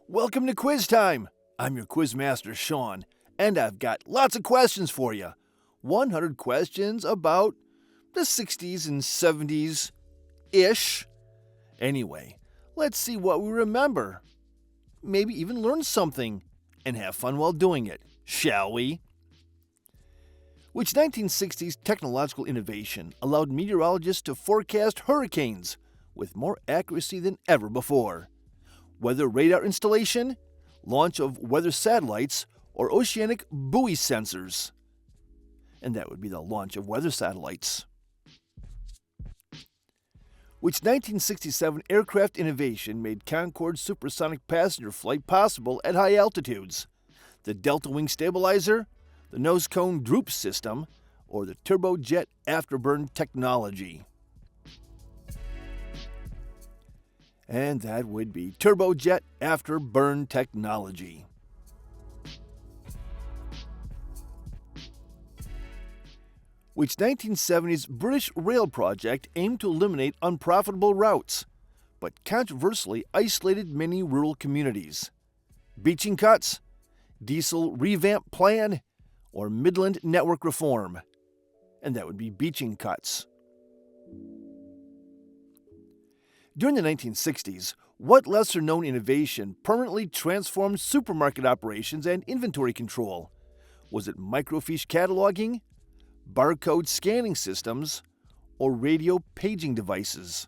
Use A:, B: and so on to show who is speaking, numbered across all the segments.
A: Welcome to Quiz Time! I'm your quiz master, Sean, and I've got lots of questions for you. 100 questions about the 60s and 70s-ish. Anyway, let's see what we remember. Maybe even learn something and have fun while doing it, shall we? Which 1960s technological innovation allowed meteorologists to forecast hurricanes with more accuracy than ever before? Weather radar installation, launch of weather satellites, or oceanic buoy sensors? And that would be the launch of weather satellites. Which 1967 aircraft innovation made Concorde's supersonic passenger flight possible at high altitudes? The delta wing stabilizer, the nose cone droop system, or the turbojet afterburn technology? And that would be turbojet afterburn technology. Which 1970s British rail project aimed to eliminate unprofitable routes, but controversially isolated many rural communities? Beaching cuts, diesel revamp plan, or Midland network reform? And that would be beaching cuts. During the 1960s, what lesser-known innovation permanently transformed supermarket operations and inventory control? Was it microfiche cataloging, barcode scanning systems, or radio paging devices?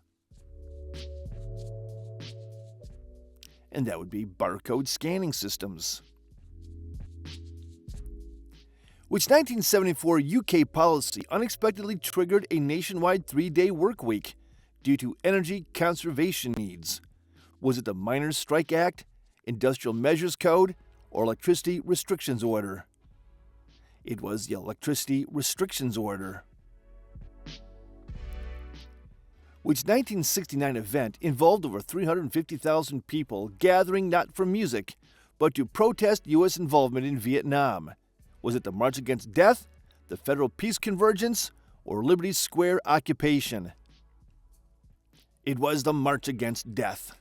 A: And that would be barcode scanning systems. Which 1974 UK policy unexpectedly triggered a nationwide 3-day work week due to energy conservation needs? Was it the Miners' Strike Act, Industrial Measures Code, or Electricity Restrictions Order? It was the Electricity Restrictions Order. Which 1969 event involved over 350,000 people gathering not for music, but to protest U.S. involvement in Vietnam? Was it the March Against Death, the Federal Peace Convergence, or Liberty Square occupation? It was the March Against Death.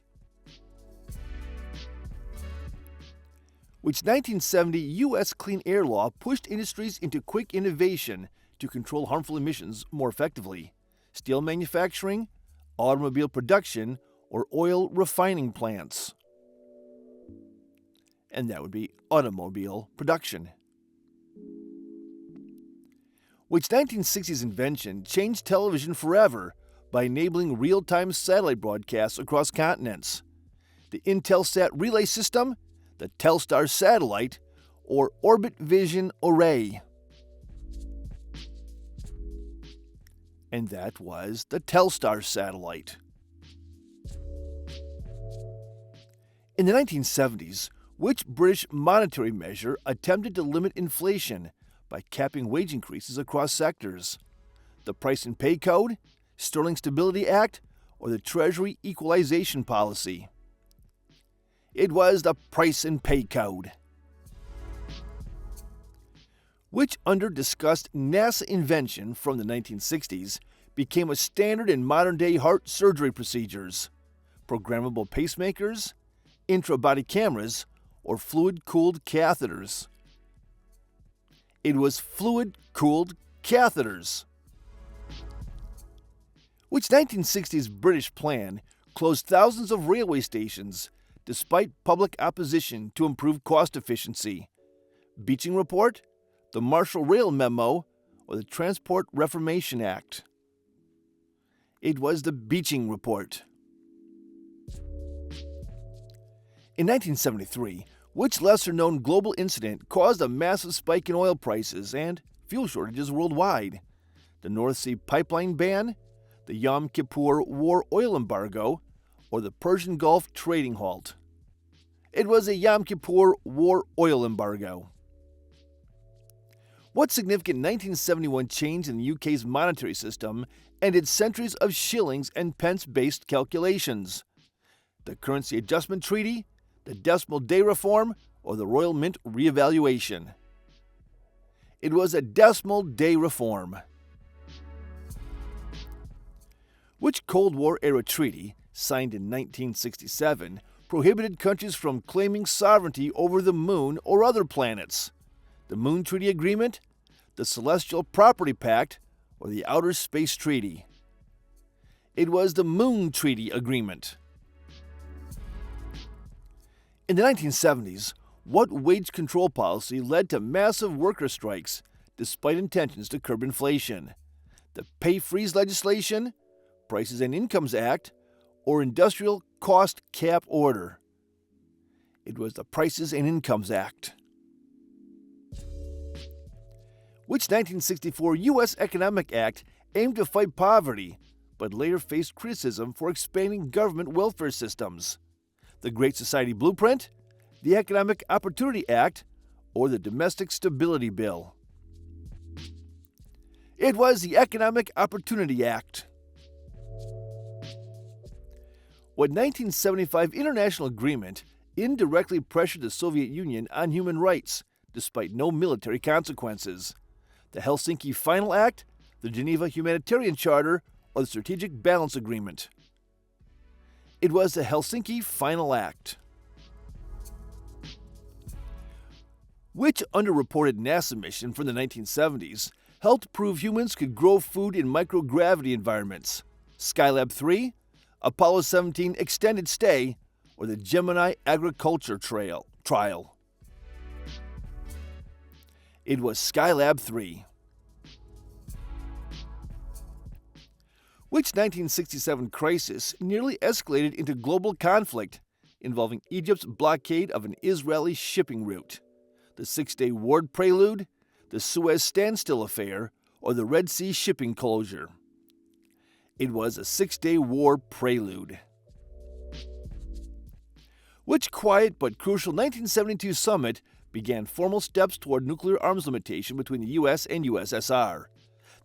A: Which 1970 U.S. Clean Air Law pushed industries into quick innovation to control harmful emissions more effectively? Steel manufacturing, automobile production, or oil refining plants? And that would be automobile production. Which 1960s invention changed television forever by enabling real-time satellite broadcasts across continents? The Intelsat relay system, the Telstar satellite, or Orbit Vision Array? And that was the Telstar satellite. In the 1970s, which British monetary measure attempted to limit inflation by capping wage increases across sectors? The Price and Pay Code, Sterling Stability Act, or the Treasury Equalization Policy? It was the Price and Pay Code. Which under-discussed NASA invention from the 1960s became a standard in modern-day heart surgery procedures? Programmable pacemakers, intra-body cameras, or fluid-cooled catheters? It was fluid-cooled catheters. Which 1960s British plan closed thousands of railway stations despite public opposition to improve cost efficiency? Beeching Report, the Marshall Rail Memo, or the Transport Reformation Act? It was the Beeching Report. In 1973, which lesser-known global incident caused a massive spike in oil prices and fuel shortages worldwide? The North Sea pipeline ban, the Yom Kippur War oil embargo, or the Persian Gulf trading halt? It was a Yom Kippur War oil embargo. What significant 1971 change in the UK's monetary system ended centuries of shillings and pence-based calculations? The Currency Adjustment Treaty, the Decimal Day Reform, or the Royal Mint reevaluation? It was a Decimal Day Reform. Which Cold War-era treaty, signed in 1967, prohibited countries from claiming sovereignty over the Moon or other planets? The Moon Treaty Agreement, the Celestial Property Pact, or the Outer Space Treaty? It was the Moon Treaty Agreement. In the 1970s, what wage control policy led to massive worker strikes despite intentions to curb inflation? The Pay Freeze legislation, Prices and Incomes Act, or Industrial Cost Cap Order? It was the Prices and Incomes Act. Which 1964 U.S. Economic Act aimed to fight poverty, but later faced criticism for expanding government welfare systems? The Great Society Blueprint, the Economic Opportunity Act, or the Domestic Stability Bill? It was the Economic Opportunity Act. What 1975 international agreement indirectly pressured the Soviet Union on human rights, despite no military consequences? The Helsinki Final Act, the Geneva Humanitarian Charter, or the Strategic Balance Agreement? It was the Helsinki Final Act. Which underreported NASA mission from the 1970s helped prove humans could grow food in microgravity environments? Skylab 3, Apollo 17 Extended Stay, or the Gemini Agriculture Trial? It was Skylab 3. Which 1967 crisis nearly escalated into global conflict involving Egypt's blockade of an Israeli shipping route? The Six-Day War Prelude, the Suez Standstill Affair, or the Red Sea shipping closure? It was a Six-Day War Prelude. Which quiet but crucial 1972 summit began formal steps toward nuclear arms limitation between the U.S. and USSR?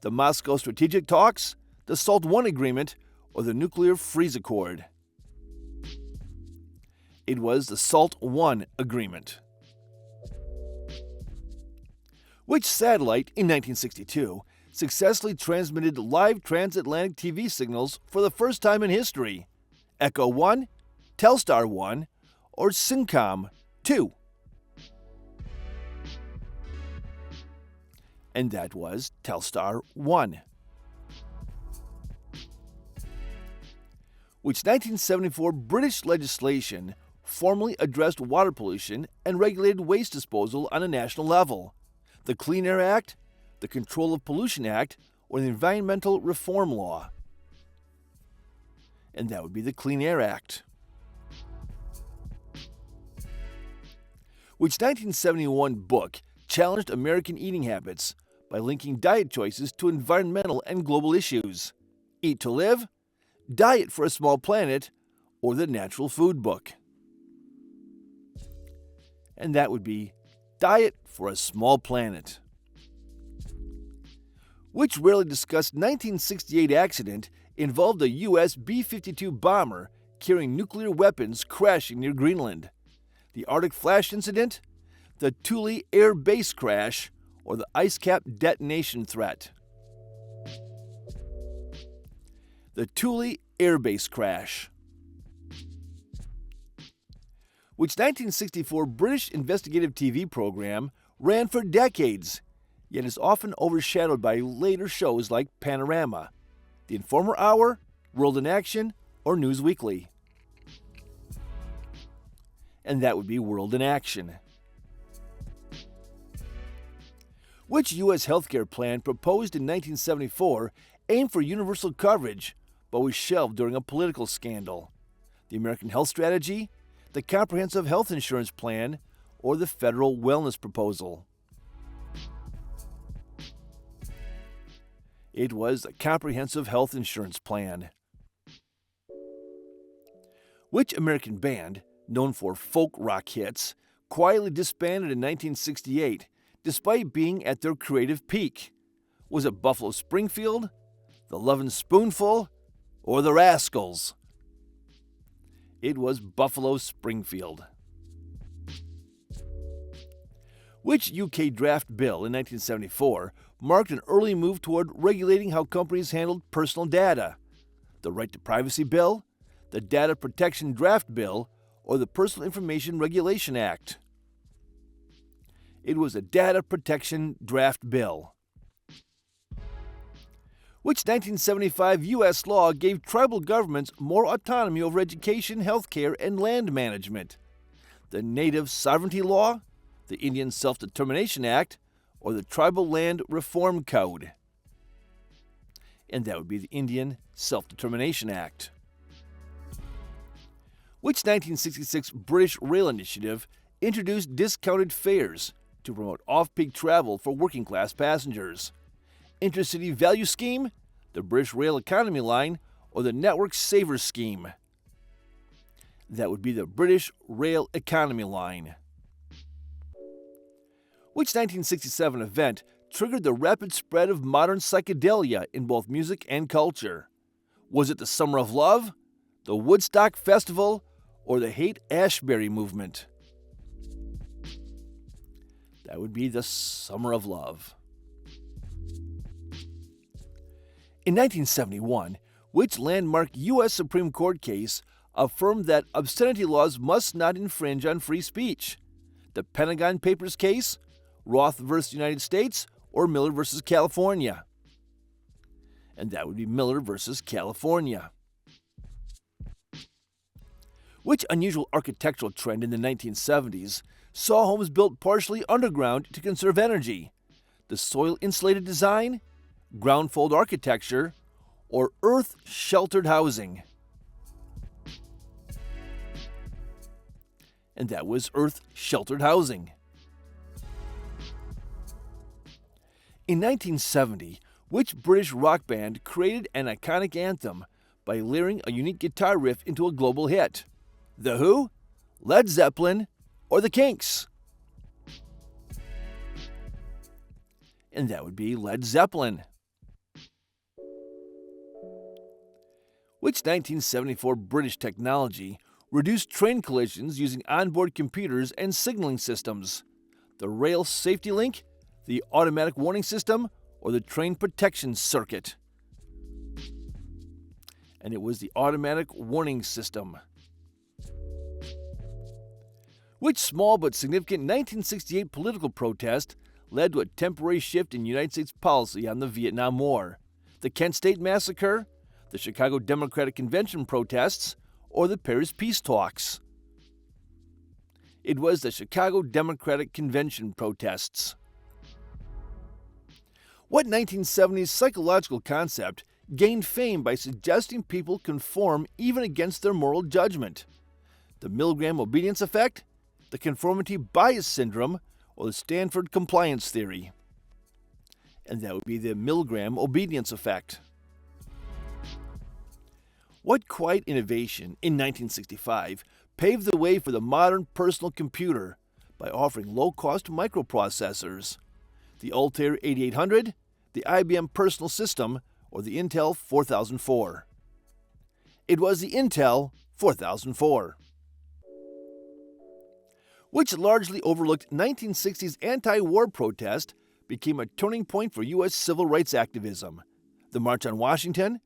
A: The Moscow Strategic Talks, the SALT I Agreement, or the Nuclear Freeze Accord? It was the SALT I Agreement. Which satellite in 1962 successfully transmitted live transatlantic TV signals for the first time in history? Echo 1, Telstar 1, or Syncom 2? And that was Telstar 1. Which 1974 British legislation formally addressed water pollution and regulated waste disposal on a national level? The Clean Air Act, the Control of Pollution Act, or the Environmental Reform Law? And that would be the Clean Air Act. Which 1971 book challenged American eating habits by linking diet choices to environmental and global issues? Eat to Live, Diet for a Small Planet, or the Natural Food Book? And that would be Diet for a Small Planet. Which rarely discussed 1968 accident involved a U.S. B-52 bomber carrying nuclear weapons crashing near Greenland? The Arctic Flash Incident, the Thule Air Base crash, or the ice cap detonation threat? The Thule Air Base crash. Which 1964 British investigative TV program ran for decades, yet is often overshadowed by later shows like Panorama, The Informer Hour, World in Action, or News Weekly? And that would be World in Action. Which U.S. healthcare plan proposed in 1974 aimed for universal coverage but was shelved during a political scandal? The American Health Strategy, the Comprehensive Health Insurance Plan, or the Federal Wellness Proposal? It was the Comprehensive Health Insurance Plan. Which American band, known for folk rock hits, quietly disbanded in 1968 despite being at their creative peak? Was it Buffalo Springfield, the Lovin' Spoonful, or the Rascals? It was Buffalo Springfield. Which UK draft bill in 1974 marked an early move toward regulating how companies handled personal data? The Right to Privacy Bill, the Data Protection Draft Bill, or the Personal Information Regulation Act? It was the Data Protection Draft Bill. Which 1975 U.S. law gave tribal governments more autonomy over education, healthcare, and land management? The Native Sovereignty Law, the Indian Self-Determination Act, or the Tribal Land Reform Code? And that would be the Indian Self-Determination Act. Which 1966 British rail initiative introduced discounted fares to promote off-peak travel for working-class passengers? Intercity Value Scheme, the British Rail Economy Line, or the Network Savers Scheme? That would be the British Rail Economy Line. Which 1967 event triggered the rapid spread of modern psychedelia in both music and culture? Was it the Summer of Love, the Woodstock Festival, or the Haight-Ashbury movement? That would be the Summer of Love. In 1971, which landmark U.S. Supreme Court case affirmed that obscenity laws must not infringe on free speech? The Pentagon Papers case, Roth v. United States, or Miller v. California? And that would be Miller v. California. Which unusual architectural trend in the 1970s saw homes built partially underground to conserve energy? The soil-insulated design, ground-fold architecture, or earth-sheltered housing? And that was earth-sheltered housing. In 1970, which British rock band created an iconic anthem by layering a unique guitar riff into a global hit? The Who, Led Zeppelin, or the Kinks? And that would be Led Zeppelin. Which 1974 British technology reduced train collisions using onboard computers and signaling systems? The Rail Safety Link, the Automatic Warning System, or the Train Protection Circuit? And it was the Automatic Warning System. Which small but significant 1968 political protest led to a temporary shift in United States policy on the Vietnam War? The Kent State Massacre, the Chicago Democratic Convention protests, or the Paris Peace Talks? It was the Chicago Democratic Convention protests. What 1970s psychological concept gained fame by suggesting people conform even against their moral judgment? The Milgram obedience effect, the conformity bias syndrome, or the Stanford compliance theory? And that would be the Milgram obedience effect. What quiet innovation in 1965 paved the way for the modern personal computer by offering low-cost microprocessors? The Altair 8800, the IBM Personal System, or the Intel 4004? It was the Intel 4004. Which largely overlooked 1960s anti-war protest became a turning point for U.S. civil rights activism? The March on Washington,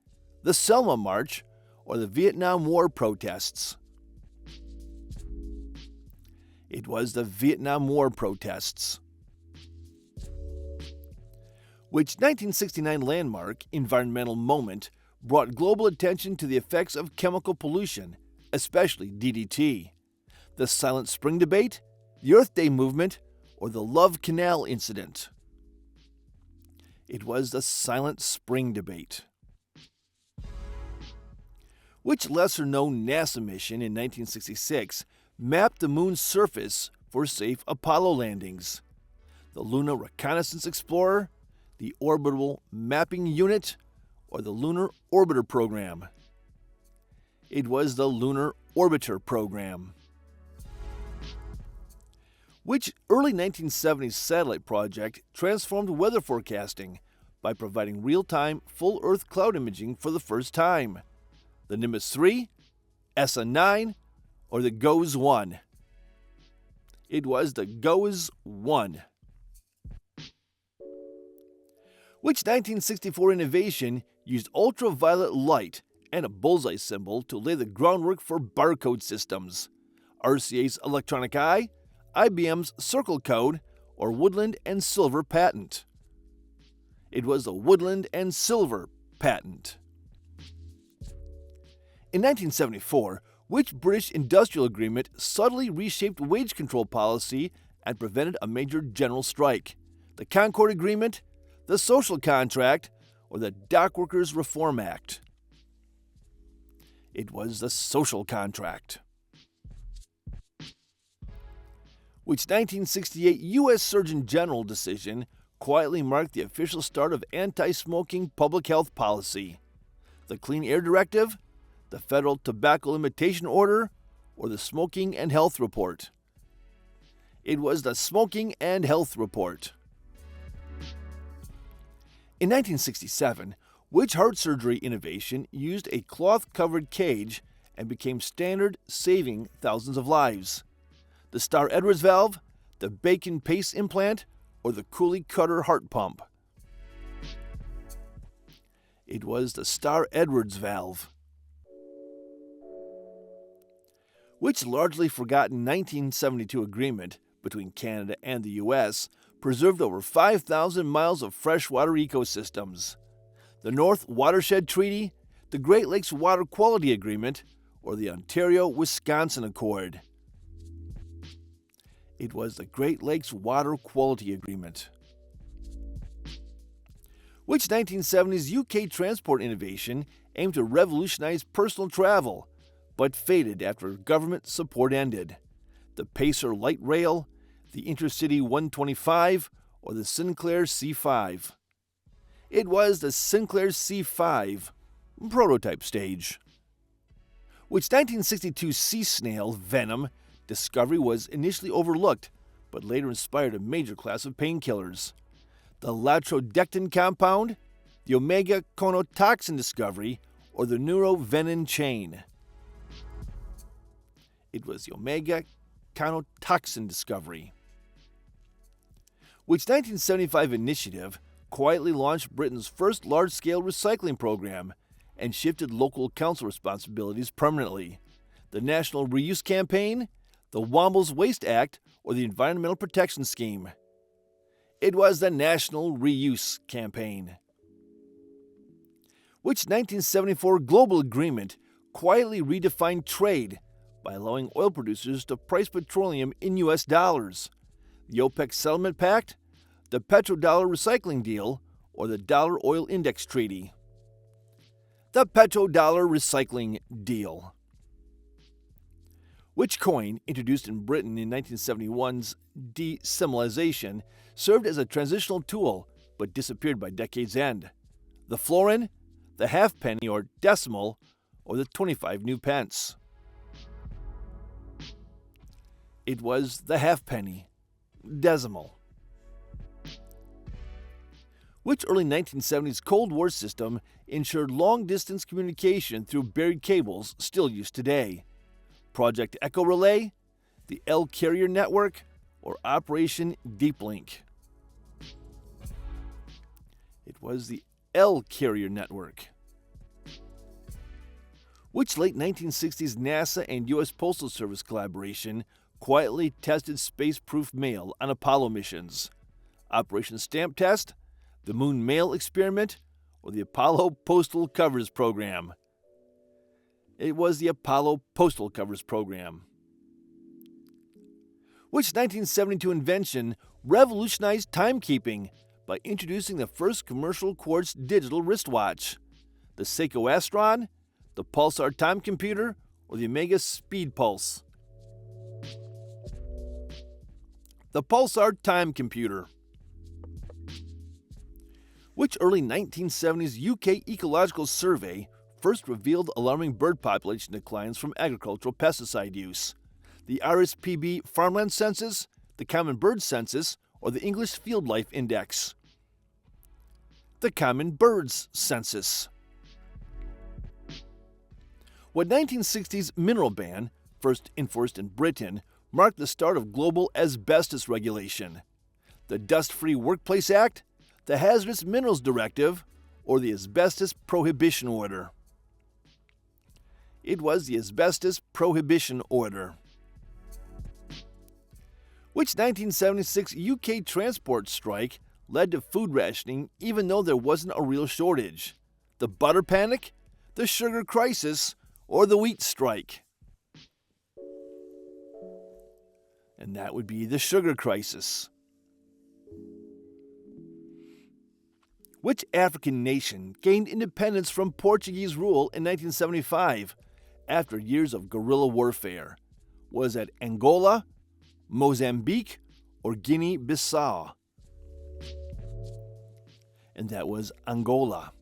A: the Selma March, or the Vietnam War protests? It was the Vietnam War protests. Which 1969 landmark environmental moment brought global attention to the effects of chemical pollution, especially DDT? The Silent Spring Debate, the Earth Day movement, or the Love Canal incident? It was the Silent Spring Debate. Which lesser-known NASA mission in 1966 mapped the moon's surface for safe Apollo landings? The Lunar Reconnaissance Explorer, the Orbital Mapping Unit, or the Lunar Orbiter Program? It was the Lunar Orbiter Program. Which early 1970s satellite project transformed weather forecasting by providing real-time full Earth cloud imaging for the first time? The Nimbus 3, ESA 9, or the GOES 1? It was the GOES 1. Which 1964 innovation used ultraviolet light and a bullseye symbol to lay the groundwork for barcode systems? RCA's electronic eye, IBM's circle code, or woodland and silver patent? It was the woodland and silver patent. In 1974, which British industrial agreement subtly reshaped wage control policy and prevented a major general strike? The Concord Agreement, the Social Contract, or the Dock Workers Reform Act? It was the Social Contract. Which 1968 U.S. Surgeon General decision quietly marked the official start of anti-smoking public health policy? The Clean Air Directive, the Federal Tobacco Limitation Order, or the Smoking and Health Report? It was the Smoking and Health Report. In 1967, which heart surgery innovation used a cloth-covered cage and became standard, saving thousands of lives? The Starr-Edwards valve, the Bacon pace implant, or the Cooley-Cutter heart pump? It was the Starr-Edwards valve. Which largely forgotten 1972 agreement between Canada and the U.S. preserved over 5,000 miles of freshwater ecosystems? The North Watershed Treaty, the Great Lakes Water Quality Agreement, or the Ontario-Wisconsin Accord? It was the Great Lakes Water Quality Agreement. Which 1970s UK transport innovation aimed to revolutionize personal travel, but faded after government support ended? The Pacer Light Rail, the Intercity 125, or the Sinclair C5? It was the Sinclair C5 prototype stage. Which 1962 sea snail venom discovery was initially overlooked, but later inspired a major class of painkillers? The latrodectin compound, the omega conotoxin discovery, or the neurovenin chain? It was the omega conotoxin discovery. Which 1975 initiative quietly launched Britain's first large-scale recycling program and shifted local council responsibilities permanently? The National Reuse Campaign, the Wombles Waste Act, or the Environmental Protection Scheme? It was the National Reuse Campaign. Which 1974 global agreement quietly redefined trade by allowing oil producers to price petroleum in U.S. dollars? The OPEC Settlement Pact, the Petrodollar Recycling Deal, or the Dollar Oil Index Treaty? The Petrodollar Recycling Deal. Which coin, introduced in Britain in 1971's decimalization, served as a transitional tool but disappeared by decade's end? The florin, the halfpenny or decimal, or the 25 new pence? It was the halfpenny, decimal. Which early 1970s Cold War system ensured long-distance communication through buried cables still used today? Project Echo Relay, the L Carrier Network, or Operation Deep Link? It was the L Carrier Network. Which late 1960s NASA and U.S. Postal Service collaboration quietly tested space-proof mail on Apollo missions? Operation Stamp Test, the Moon Mail Experiment, or the Apollo Postal Covers Program? It was the Apollo Postal Covers Program. Which 1972 invention revolutionized timekeeping by introducing the first commercial quartz digital wristwatch? The Seiko Astron, the Pulsar Time Computer, or the Omega Speed Pulse? The Pulsar Time Computer. Which early 1970s UK ecological survey first revealed alarming bird population declines from agricultural pesticide use? The RSPB Farmland Census, the Common Bird Census, or the English Field Life Index? The Common Birds Census. What 1960s mineral ban, first enforced in Britain, marked the start of global asbestos regulation? The Dust-Free Workplace Act, the Hazardous Minerals Directive, or the Asbestos Prohibition Order? It was the Asbestos Prohibition Order. Which 1976 UK transport strike led to food rationing even though there wasn't a real shortage? The butter panic, the sugar crisis, or the wheat strike? And that would be the sugar crisis. Which African nation gained independence from Portuguese rule in 1975 after years of guerrilla warfare? Was it Angola, Mozambique, or Guinea-Bissau? And that was Angola.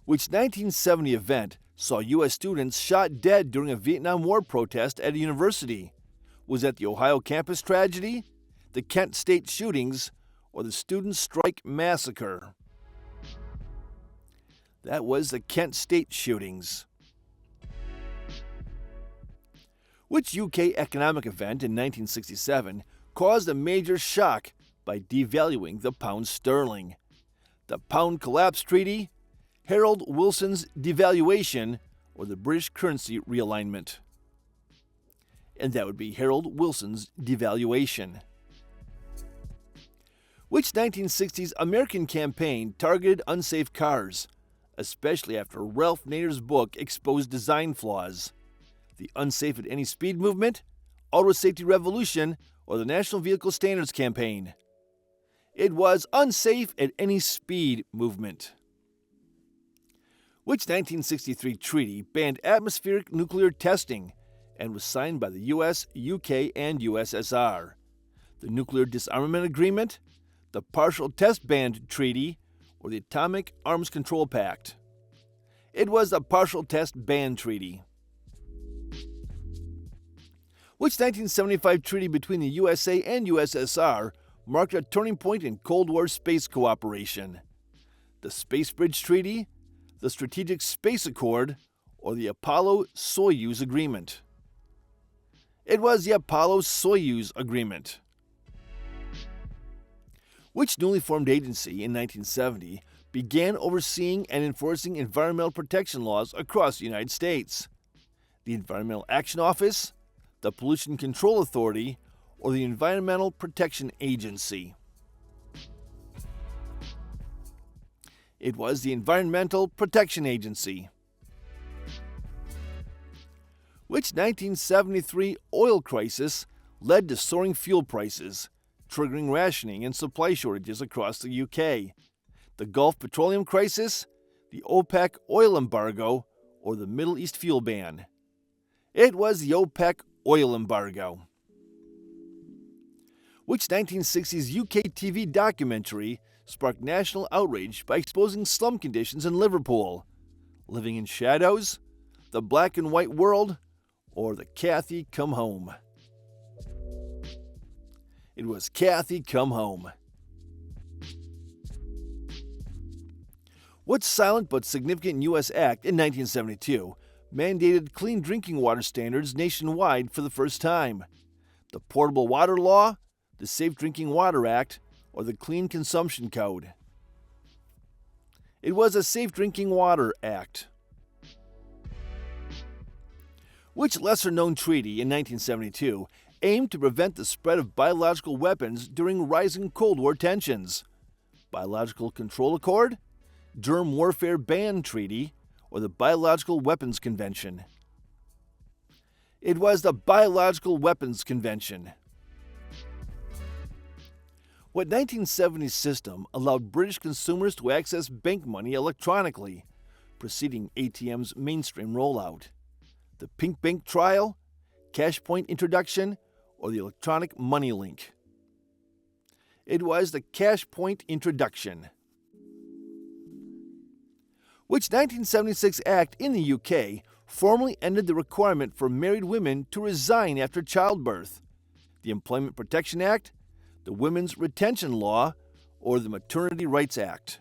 A: Which 1970 event saw U.S. students shot dead during a Vietnam War protest at a university? Was that the Ohio campus tragedy, the Kent State shootings, or the student strike massacre? That was the Kent State shootings. Which UK economic event in 1967 caused a major shock by devaluing the pound sterling? The Pound Collapse Treaty, Harold Wilson's devaluation, or the British currency realignment? And that would be Harold Wilson's devaluation. Which 1960s American campaign targeted unsafe cars, especially after Ralph Nader's book exposed design flaws? The Unsafe at Any Speed movement, Auto Safety Revolution, or the National Vehicle Standards Campaign? It was Unsafe at Any Speed movement. Which 1963 treaty banned atmospheric nuclear testing and was signed by the US, UK, and USSR? The Nuclear Disarmament Agreement, the Partial Test Ban Treaty, or the Atomic Arms Control Pact? It was the Partial Test Ban Treaty. Which 1975 treaty between the USA and USSR marked a turning point in Cold War space cooperation? The Space Bridge Treaty, the Strategic Space Accord, or the Apollo-Soyuz Agreement? It was the Apollo-Soyuz Agreement. Which newly formed agency in 1970 began overseeing and enforcing environmental protection laws across the United States? The Environmental Action Office, the Pollution Control Authority, or the Environmental Protection Agency? It was the Environmental Protection Agency. Which 1973 oil crisis led to soaring fuel prices, triggering rationing and supply shortages across the UK? The Gulf Petroleum Crisis, the OPEC oil embargo, or the Middle East fuel ban? It was the OPEC oil embargo. Which 1960s UK TV documentary sparked national outrage by exposing slum conditions in Liverpool? Living in Shadows, The Black and White World, or The Kathy Come Home? It was Kathy Come Home. What silent but significant U.S. act in 1972 mandated clean drinking water standards nationwide for the first time? The Portable Water Law, the Safe Drinking Water Act, or the Clean Consumption Code? It was the Safe Drinking Water Act. Which lesser-known treaty in 1972 aimed to prevent the spread of biological weapons during rising Cold War tensions? Biological Control Accord, Germ Warfare Ban Treaty, or the Biological Weapons Convention? It was the Biological Weapons Convention. What 1970s system allowed British consumers to access bank money electronically, preceding ATM's mainstream rollout? The Pink Bank Trial, Cash Point Introduction, or the Electronic Money Link? It was the Cash Point Introduction. Which 1976 act in the UK formally ended the requirement for married women to resign after childbirth? The Employment Protection Act, the Women's Retention Law, or the Maternity Rights Act?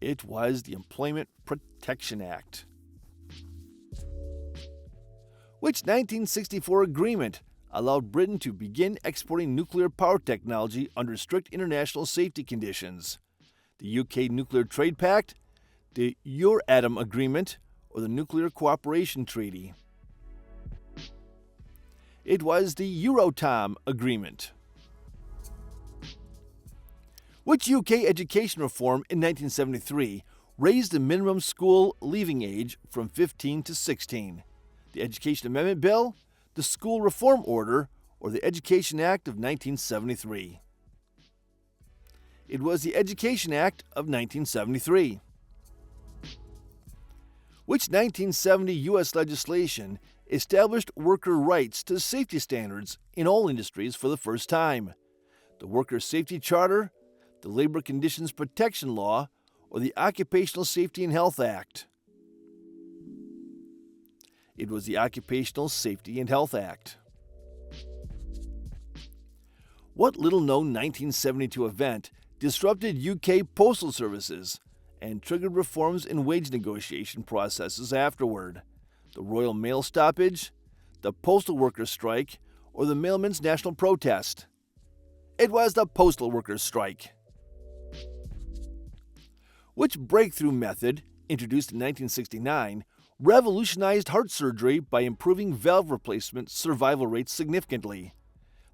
A: It was the Employment Protection Act. Which 1964 agreement allowed Britain to begin exporting nuclear power technology under strict international safety conditions? The UK Nuclear Trade Pact, the Euratom Agreement, or the Nuclear Cooperation Treaty? It was the Euratom Agreement. Which UK education reform in 1973 raised the minimum school leaving age from 15 to 16? The Education Amendment Bill, the School Reform Order, or the Education Act of 1973? It was the Education Act of 1973. Which 1970 U.S. legislation established worker rights to safety standards in all industries for the first time? The Worker Safety Charter, the Labor Conditions Protection Law, or the Occupational Safety and Health Act? It was the Occupational Safety and Health Act. What little-known 1972 event disrupted UK postal services and triggered reforms in wage negotiation processes afterward? The Royal Mail stoppage, the postal workers' strike, or the mailmen's national protest? It was the postal workers' strike. Which breakthrough method, introduced in 1969, revolutionized heart surgery by improving valve replacement survival rates significantly?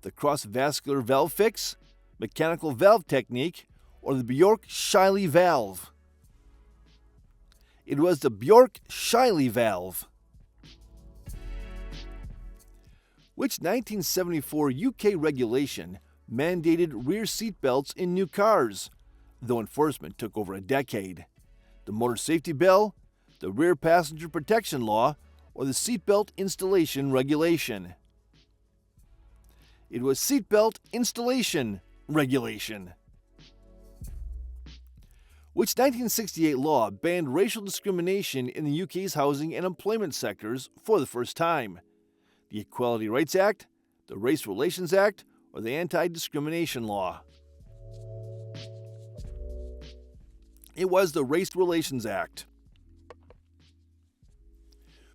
A: The cross-vascular valve fix, mechanical valve technique, or the Bjork-Scheele valve? It was the Bjork-Scheele valve. Which 1974 UK regulation mandated rear seat belts in new cars, though enforcement took over a decade? The Motor Safety Bill, the Rear Passenger Protection Law, or the Seatbelt Installation Regulation? It was Seatbelt Installation Regulation. Which 1968 law banned racial discrimination in the UK's housing and employment sectors for the first time? The Equality Rights Act, the Race Relations Act, or the Anti-Discrimination Law? It was the Race Relations Act.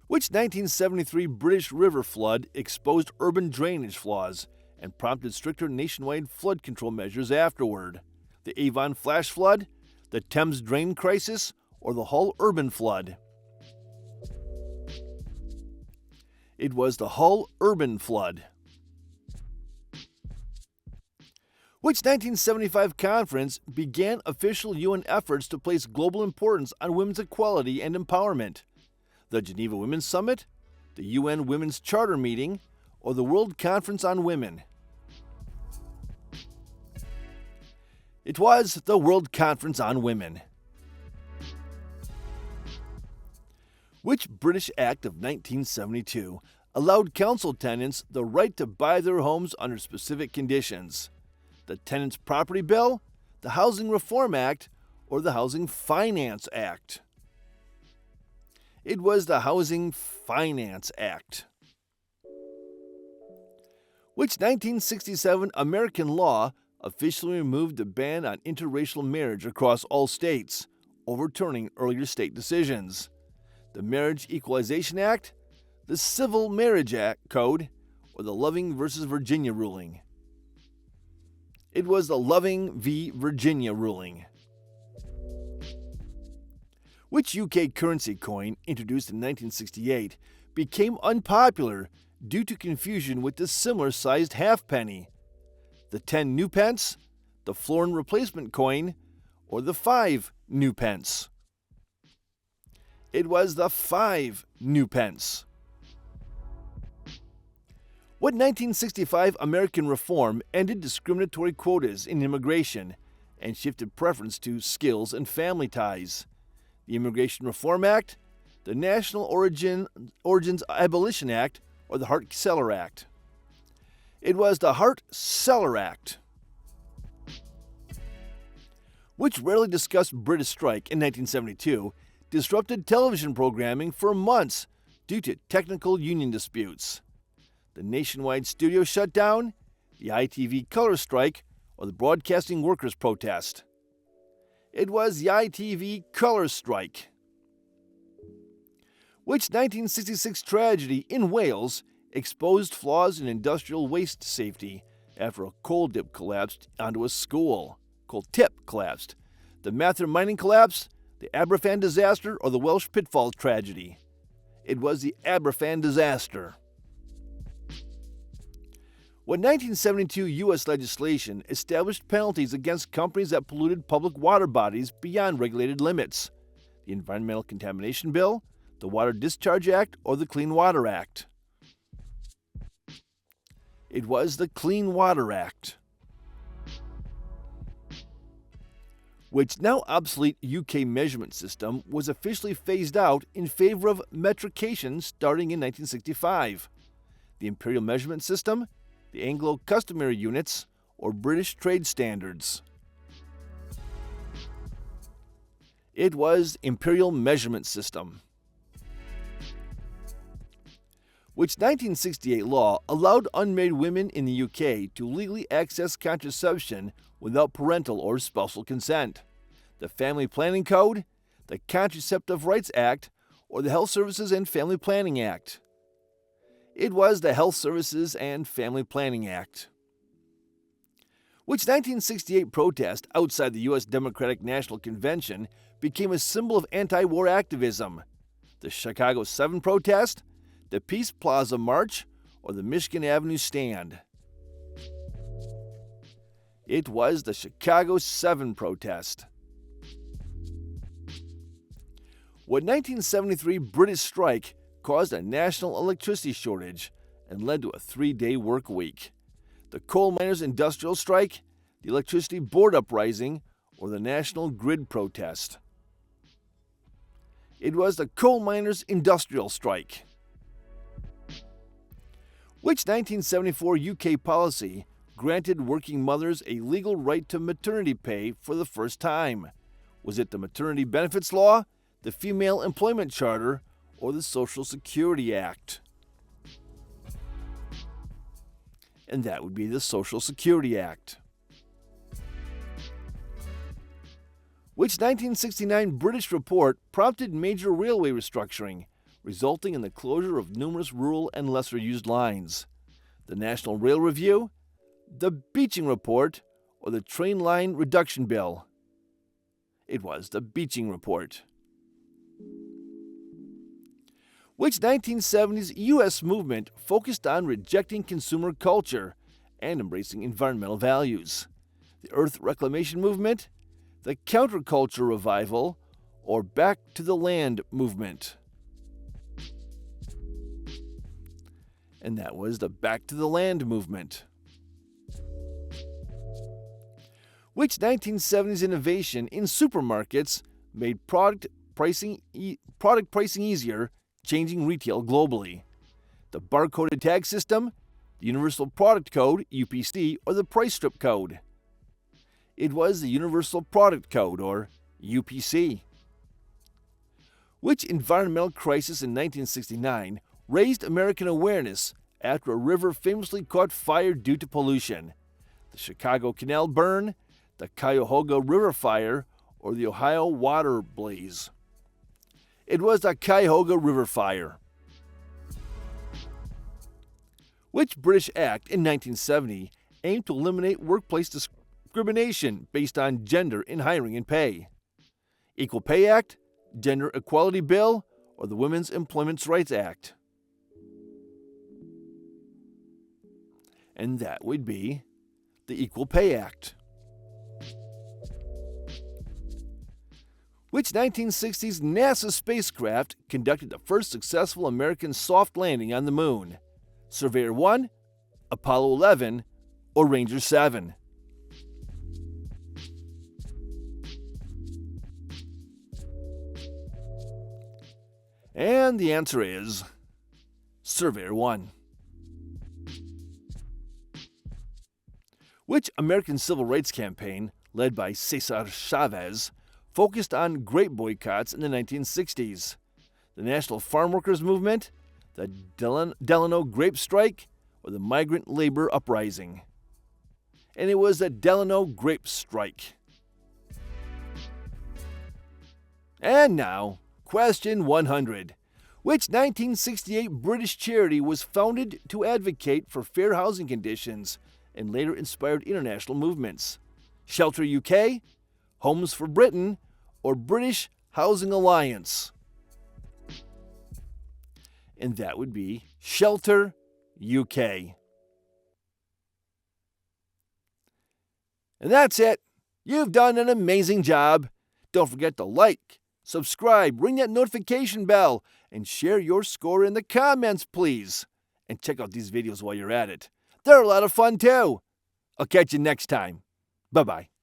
A: Which 1973 British river flood exposed urban drainage flaws and prompted stricter nationwide flood control measures afterward? The Avon flash flood, the Thames drain crisis, or the Hull urban flood? It was the Hull urban flood. Which 1975 conference began official UN efforts to place global importance on women's equality and empowerment? The Geneva Women's Summit, the UN Women's Charter Meeting, or the World Conference on Women? It was the World Conference on Women. Which British Act of 1972 allowed council tenants the right to buy their homes under specific conditions? The Tenants' Property Bill, the Housing Reform Act, or the Housing Finance Act? It was the Housing Finance Act. Which 1967 American law officially removed the ban on interracial marriage across all states, overturning earlier state decisions? The Marriage Equalization Act, the Civil Marriage Act Code, or the Loving v. Virginia ruling? It was the Loving v. Virginia ruling. Which UK currency coin, introduced in 1968, became unpopular due to confusion with the similar-sized halfpenny? The 10 new pence, the florin replacement coin, or the 5 new pence? It was the 5 new pence. What 1965 American reform ended discriminatory quotas in immigration and shifted preference to skills and family ties? The Immigration Reform Act, the National Origins Abolition Act, or the Hart-Celler Act? It was the Hart-Celler Act. Which rarely discussed British strike in 1972 disrupted television programming for months due to technical union disputes? The nationwide studio shutdown, the ITV color strike, or the broadcasting workers' protest? It was the ITV color strike. Which 1966 tragedy in Wales exposed flaws in industrial waste safety after a coal dip collapsed onto a school? Coal tip collapsed. The Mather mining collapse, the Aberfan disaster, or the Welsh Pitfalls tragedy? It was the Aberfan disaster. When 1972 U.S. legislation established penalties against companies that polluted public water bodies beyond regulated limits? The Environmental Contamination Bill, the Water Discharge Act, or the Clean Water Act? It was the Clean Water Act. Which now obsolete UK measurement system was officially phased out in favor of metrication starting in 1965? The Imperial Measurement System, the Anglo-Customary Units, or British Trade Standards? It was Imperial Measurement System. Which 1968 law allowed unmarried women in the UK to legally access contraception without parental or spousal consent? The Family Planning Code, the Contraceptive Rights Act, or the Health Services and Family Planning Act? It was the Health Services and Family Planning Act. Which 1968 protest outside the U.S. Democratic National Convention became a symbol of anti-war activism? The Chicago 7 protest, the Peace Plaza March, or the Michigan Avenue Stand? It was the Chicago 7 protest. What 1973 British strike caused a national electricity shortage and led to a 3-day work week? The Coal Miners' Industrial Strike, the Electricity Board Uprising, or the National Grid Protest? It was the Coal Miners' Industrial Strike. Which 1974 UK policy granted working mothers a legal right to maternity pay for the first time? Was it the Maternity Benefits Law, the Female Employment Charter, or the Social Security Act? And that would be the Social Security Act. Which 1969 British report prompted major railway restructuring, resulting in the closure of numerous rural and lesser-used lines? The National Rail Review, the Beeching Report, or the Train Line Reduction Bill? It was the Beeching Report. Which 1970s U.S. movement focused on rejecting consumer culture and embracing environmental values? The Earth Reclamation Movement, the Counterculture Revival, or Back to the Land Movement? And that was the Back to the Land Movement. Which 1970s innovation in supermarkets made product pricing easier, changing retail globally? The barcoded tag system, the Universal Product Code, UPC, or the Price Strip Code? It was the Universal Product Code, or UPC. Which environmental crisis in 1969 raised American awareness after a river famously caught fire due to pollution? The Chicago Canal burn, the Cuyahoga River fire, or the Ohio water blaze? It was the Cuyahoga River fire. Which British act in 1970 aimed to eliminate workplace discrimination based on gender in hiring and pay? Equal Pay Act, Gender Equality Bill, or the Women's Employment Rights Act? And that would be the Equal Pay Act. Which 1960s NASA spacecraft conducted the first successful American soft landing on the moon? Surveyor 1, Apollo 11, or Ranger 7? And the answer is Surveyor 1. Which American civil rights campaign, led by Cesar Chavez, focused on grape boycotts in the 1960s? The National Farm Workers Movement, the Delano Grape Strike, or the Migrant Labor Uprising? And it was the Delano Grape Strike. And now, question 100. Which 1968 British charity was founded to advocate for fair housing conditions and later inspired international movements? Shelter UK, Homes for Britain, or British housing alliance. And that would be Shelter UK. And that's it. You've done an amazing job. Don't forget to like, subscribe, ring that notification bell, and share your score in the comments, please. And check out these videos while you're at it. They're a lot of fun too. I'll catch you next time. Bye-bye.